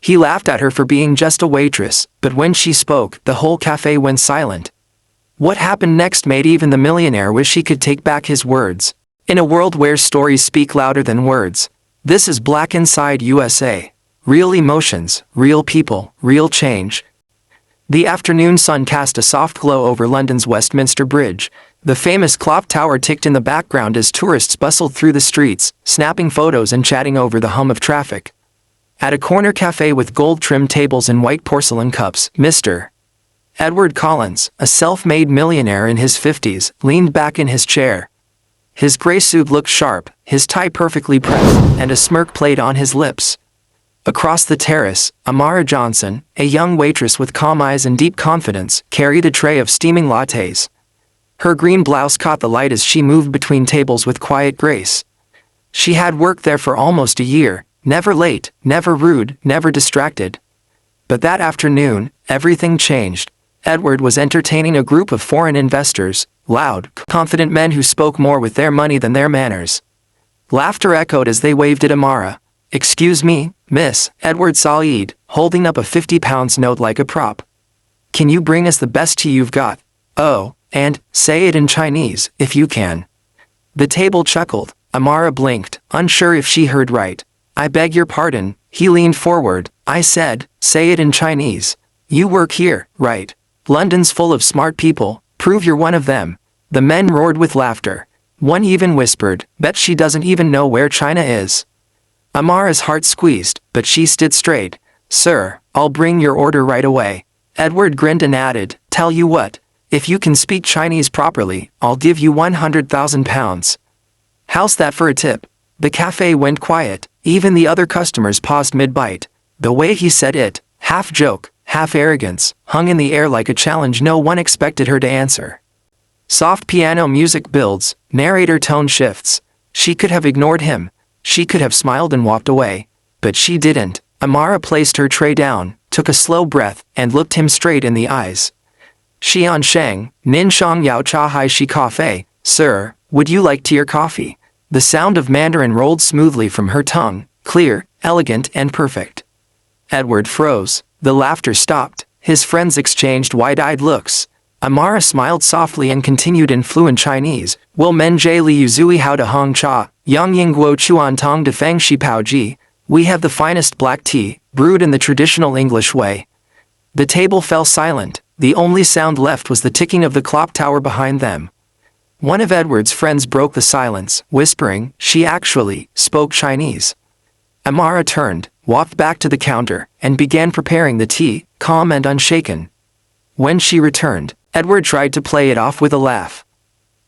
He laughed at her for being just a waitress, but when she spoke, the whole cafe went silent. What happened next made even the millionaire wish he could take back his words. In a world where stories speak louder than words, this is Black Inside USA. Real emotions, real people, real change. The afternoon sun cast a soft glow over London's Westminster Bridge. The famous clock tower ticked in the background as tourists bustled through the streets, snapping photos and chatting over the hum of traffic. At a corner cafe with gold-trimmed tables and white porcelain cups, Mr. Edward Collins, a self-made millionaire in his 50s, leaned back in his chair. His gray suit looked sharp, his tie perfectly pressed, and a smirk played on his lips. Across the terrace, Amara Johnson, a young waitress with calm eyes and deep confidence, carried a tray of steaming lattes. Her green blouse caught the light as she moved between tables with quiet grace. She had worked there for almost a year, never late, never rude, never distracted. But that afternoon, everything changed. Edward was entertaining a group of foreign investors, loud, confident men who spoke more with their money than their manners. Laughter echoed as they waved at Amara. "Excuse me, miss," Edward Said, holding up a 50-pound note like a prop. "Can you bring us the best tea you've got? Oh, and say it in Chinese, if you can." The table chuckled. Amara blinked, unsure if she heard right. "I beg your pardon," he leaned forward. "I said, say it in Chinese. You work here, right? London's full of smart people, prove you're one of them." The men roared with laughter. One even whispered, "Bet she doesn't even know where China is." Amara's heart squeezed, but she stood straight. "Sir, I'll bring your order right away." Edward grinned and added, "Tell you what, if you can speak Chinese properly, I'll give you £100,000. How's that for a tip?" The cafe went quiet. Even the other customers paused mid-bite. The way he said it, half joke, half arrogance, hung in the air like a challenge no one expected her to answer. Soft piano music builds, narrator tone shifts. She could have ignored him. She could have smiled and walked away. But she didn't. Amara placed her tray down, took a slow breath, and looked him straight in the eyes. "Xian Sheng, Nin Shang Yao Cha Hai Shi Cafe, sir, would you like tea or coffee?" The sound of Mandarin rolled smoothly from her tongue, clear, elegant, and perfect. Edward froze. The laughter stopped. His friends exchanged wide-eyed looks. Amara smiled softly and continued in fluent Chinese. "Will men jie li yuzui hao de hong cha, yang ying guo chuan tong de feng shi pao ji." We have the finest black tea, brewed in the traditional English way. The table fell silent. The only sound left was the ticking of the clock tower behind them. One of Edward's friends broke the silence, whispering, "She actually spoke Chinese." Amara turned, walked back to the counter, and began preparing the tea, calm and unshaken. When she returned, Edward tried to play it off with a laugh.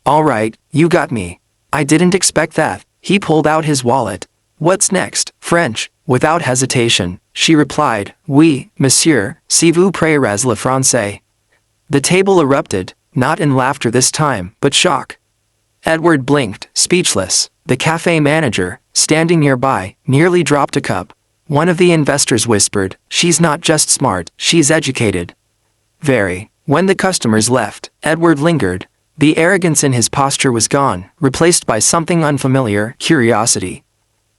"All right, you got me. I didn't expect that." He pulled out his wallet. "What's next?" "French." Without hesitation, she replied, "Oui, monsieur, si vous parlez le français." The table erupted, not in laughter this time, but shock. Edward blinked, speechless. The cafe manager, standing nearby, nearly dropped a cup. One of the investors whispered, "She's not just smart, she's educated." Very. When the customers left, Edward lingered. The arrogance in his posture was gone, replaced by something unfamiliar, curiosity.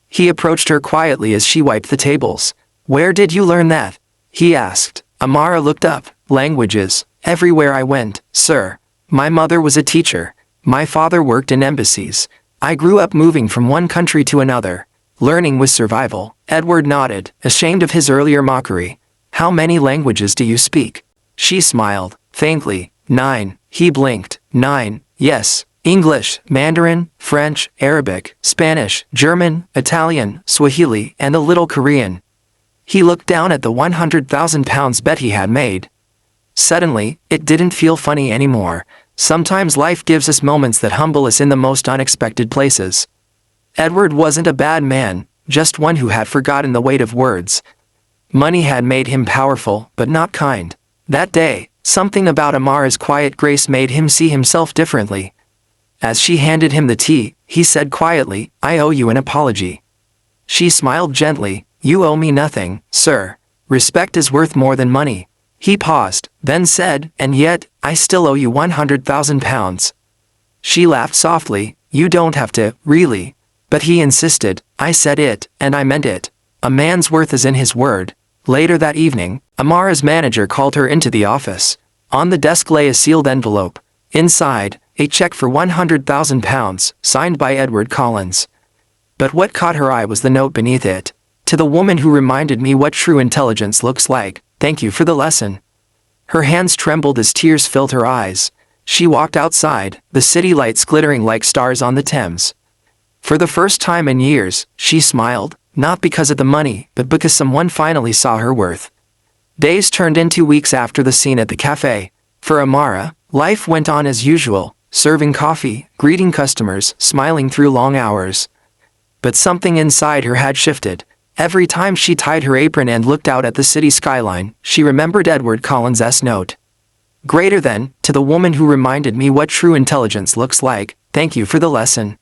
He approached her quietly as she wiped the tables. "Where did you learn that?" he asked. Amara looked up. "Languages. Everywhere I went, sir. My mother was a teacher. My father worked in embassies. I grew up moving from one country to another. Learning was survival." Edward nodded, ashamed of his earlier mockery. "How many languages do you speak?" She smiled, faintly. 9. He blinked. 9. Yes. English, Mandarin, French, Arabic, Spanish, German, Italian, Swahili, and a little Korean. He looked down at the £100,000 bet he had made. Suddenly, it didn't feel funny anymore. Sometimes life gives us moments that humble us in the most unexpected places. Edward wasn't a bad man, just one who had forgotten the weight of words. Money had made him powerful, but not kind. That day, something about Amara's quiet grace made him see himself differently. As she handed him the tea, he said quietly, "I owe you an apology." She smiled gently. "You owe me nothing, sir. Respect is worth more than money." He paused, then said, "And yet, I still owe you £100,000. She laughed softly. "You don't have to, really." But he insisted, "I said it, and I meant it. A man's worth is in his word." Later that evening, Amara's manager called her into the office. On the desk lay a sealed envelope. Inside, a check for £100,000, signed by Edward Collins. But what caught her eye was the note beneath it. To the woman who reminded me what true intelligence looks like, thank you for the lesson. Her hands trembled as tears filled her eyes. She walked outside, the city lights glittering like stars on the Thames. For the first time in years, she smiled, not because of the money, but because someone finally saw her worth. Days turned into weeks after the scene at the cafe. For Amara, life went on as usual, serving coffee, greeting customers, smiling through long hours. But something inside her had shifted. Every time she tied her apron and looked out at the city skyline, she remembered Edward Collins' note. Greater than, to the woman who reminded me what true intelligence looks like, thank you for the lesson.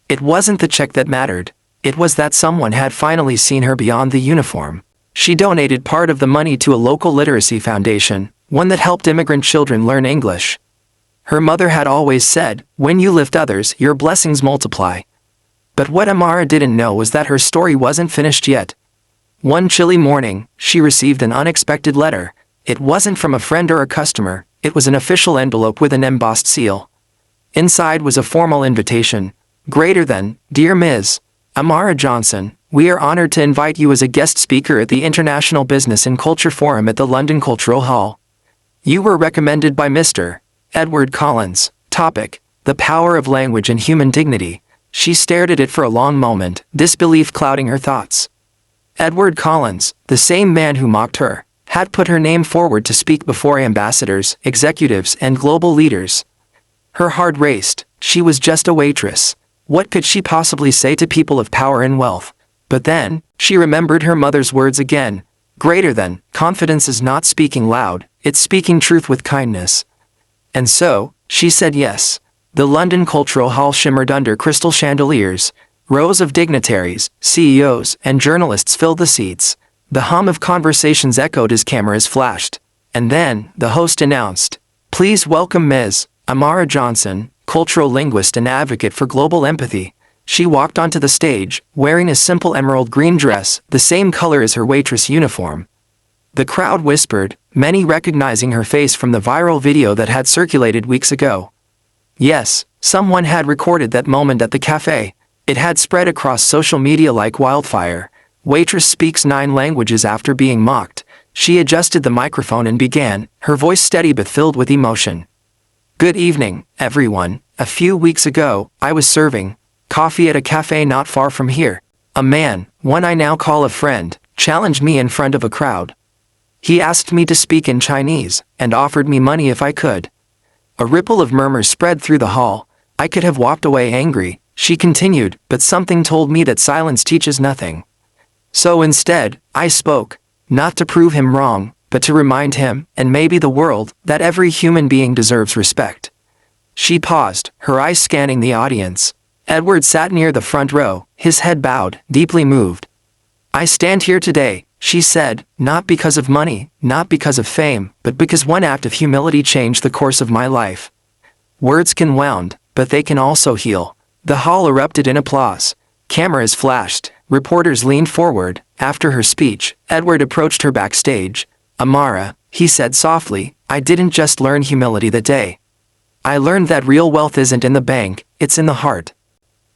It wasn't the check that mattered. It was that someone had finally seen her beyond the uniform. She donated part of the money to a local literacy foundation, one that helped immigrant children learn English. Her mother had always said, when you lift others, your blessings multiply. But what Amara didn't know was that her story wasn't finished yet. One chilly morning, she received an unexpected letter. It wasn't from a friend or a customer, it was an official envelope with an embossed seal. Inside was a formal invitation. Greater than, Dear Ms. Amara Johnson, we are honored to invite you as a guest speaker at the International Business and Culture Forum at the London Cultural Hall. You were recommended by Mr. Edward Collins. Topic: The power of language and human dignity. She stared at it for a long moment, disbelief clouding her thoughts. Edward Collins, the same man who mocked her, had put her name forward to speak before ambassadors, executives, and global leaders. Her heart raced. She was just a waitress. What could she possibly say to people of power and wealth? But then, she remembered her mother's words again. Greater than, confidence is not speaking loud, it's speaking truth with kindness. And so, she said yes. The London Cultural Hall shimmered under crystal chandeliers. Rows of dignitaries, CEOs, and journalists filled the seats. The hum of conversations echoed as cameras flashed. And then, the host announced, Please welcome Ms. Amara Johnson, cultural linguist and advocate for global empathy. She walked onto the stage, wearing a simple emerald green dress, the same color as her waitress uniform. The crowd whispered, many recognizing her face from the viral video that had circulated weeks ago. Yes, someone had recorded that moment at the cafe. It had spread across social media like wildfire. Waitress speaks 9 languages after being mocked. She adjusted the microphone and began, her voice steady but filled with emotion. Good evening, everyone. A few weeks ago, I was serving coffee at a cafe not far from here. A man, one I now call a friend, challenged me in front of a crowd. He asked me to speak in Chinese, and offered me money if I could. A ripple of murmurs spread through the hall. I could have walked away angry, she continued, but something told me that silence teaches nothing. So instead, I spoke, not to prove him wrong, but to remind him, and maybe the world, that every human being deserves respect. She paused, her eyes scanning the audience. Edward sat near the front row, his head bowed, deeply moved. I stand here today, she said, not because of money, not because of fame, but because one act of humility changed the course of my life. Words can wound, but they can also heal. The hall erupted in applause. Cameras flashed, reporters leaned forward. After her speech, Edward approached her backstage. Amara, he said softly, I didn't just learn humility that day. I learned that real wealth isn't in the bank, it's in the heart.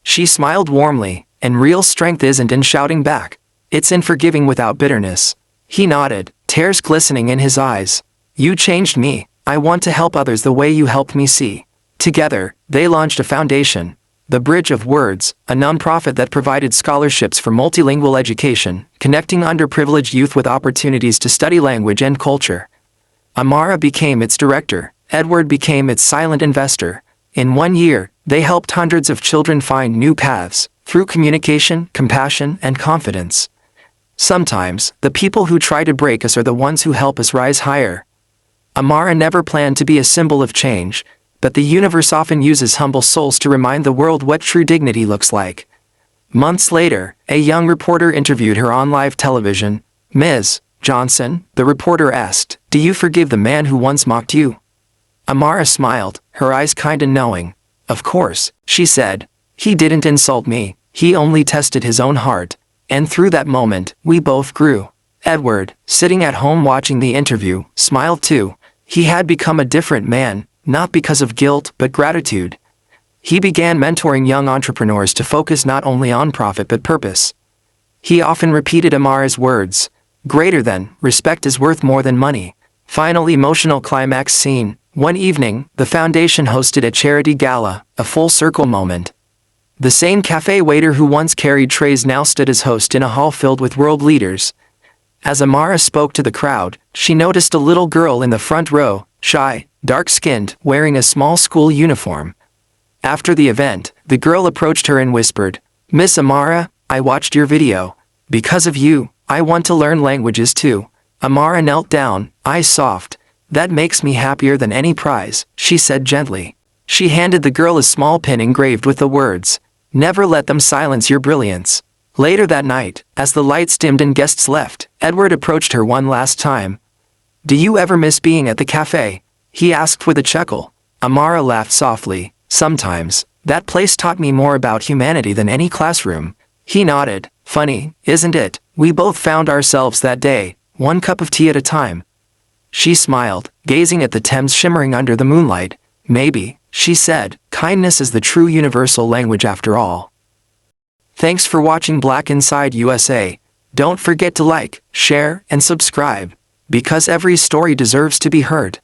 She smiled warmly, and real strength isn't in shouting back. It's in forgiving without bitterness. He nodded, tears glistening in his eyes. You changed me. I want to help others the way you helped me see. Together, they launched a foundation, The Bridge of Words, a nonprofit that provided scholarships for multilingual education, connecting underprivileged youth with opportunities to study language and culture. Amara became its director. Edward became its silent investor. In 1 year, they helped hundreds of children find new paths, through communication, compassion, and confidence. Sometimes, the people who try to break us are the ones who help us rise higher. Amara never planned to be a symbol of change, but the universe often uses humble souls to remind the world what true dignity looks like. Months later, a young reporter interviewed her on live television. Ms. Johnson, the reporter asked, do you forgive the man who once mocked you? Amara smiled, her eyes kind and knowing. Of course, she said. He didn't insult me, he only tested his own heart. And through that moment, we both grew. Edward, sitting at home watching the interview, smiled too. He had become a different man, not because of guilt but gratitude. He began mentoring young entrepreneurs to focus not only on profit but purpose. He often repeated Amara's words, "Greater than, respect is worth more than money." Final emotional climax scene. One evening, the foundation hosted a charity gala, a full-circle moment. The same cafe waiter who once carried trays now stood as host in a hall filled with world leaders. As Amara spoke to the crowd, she noticed a little girl in the front row, shy, dark-skinned, wearing a small school uniform. After the event, the girl approached her and whispered, "Miss Amara, I watched your video. Because of you, I want to learn languages too." Amara knelt down, eyes soft. "That makes me happier than any prize," she said gently. She handed the girl a small pin engraved with the words, "Never let them silence your brilliance." Later that night, as the lights dimmed and guests left, Edward approached her one last time. "Do you ever miss being at the cafe?" he asked with a chuckle. Amara laughed softly. "Sometimes. That place taught me more about humanity than any classroom." He nodded. "Funny, isn't it? We both found ourselves that day, one cup of tea at a time." She smiled, gazing at the Thames shimmering under the moonlight. "Maybe," she said, "kindness is the true universal language after all." Thanks for watching Black Inside USA. Don't forget to like, share, and subscribe, because every story deserves to be heard.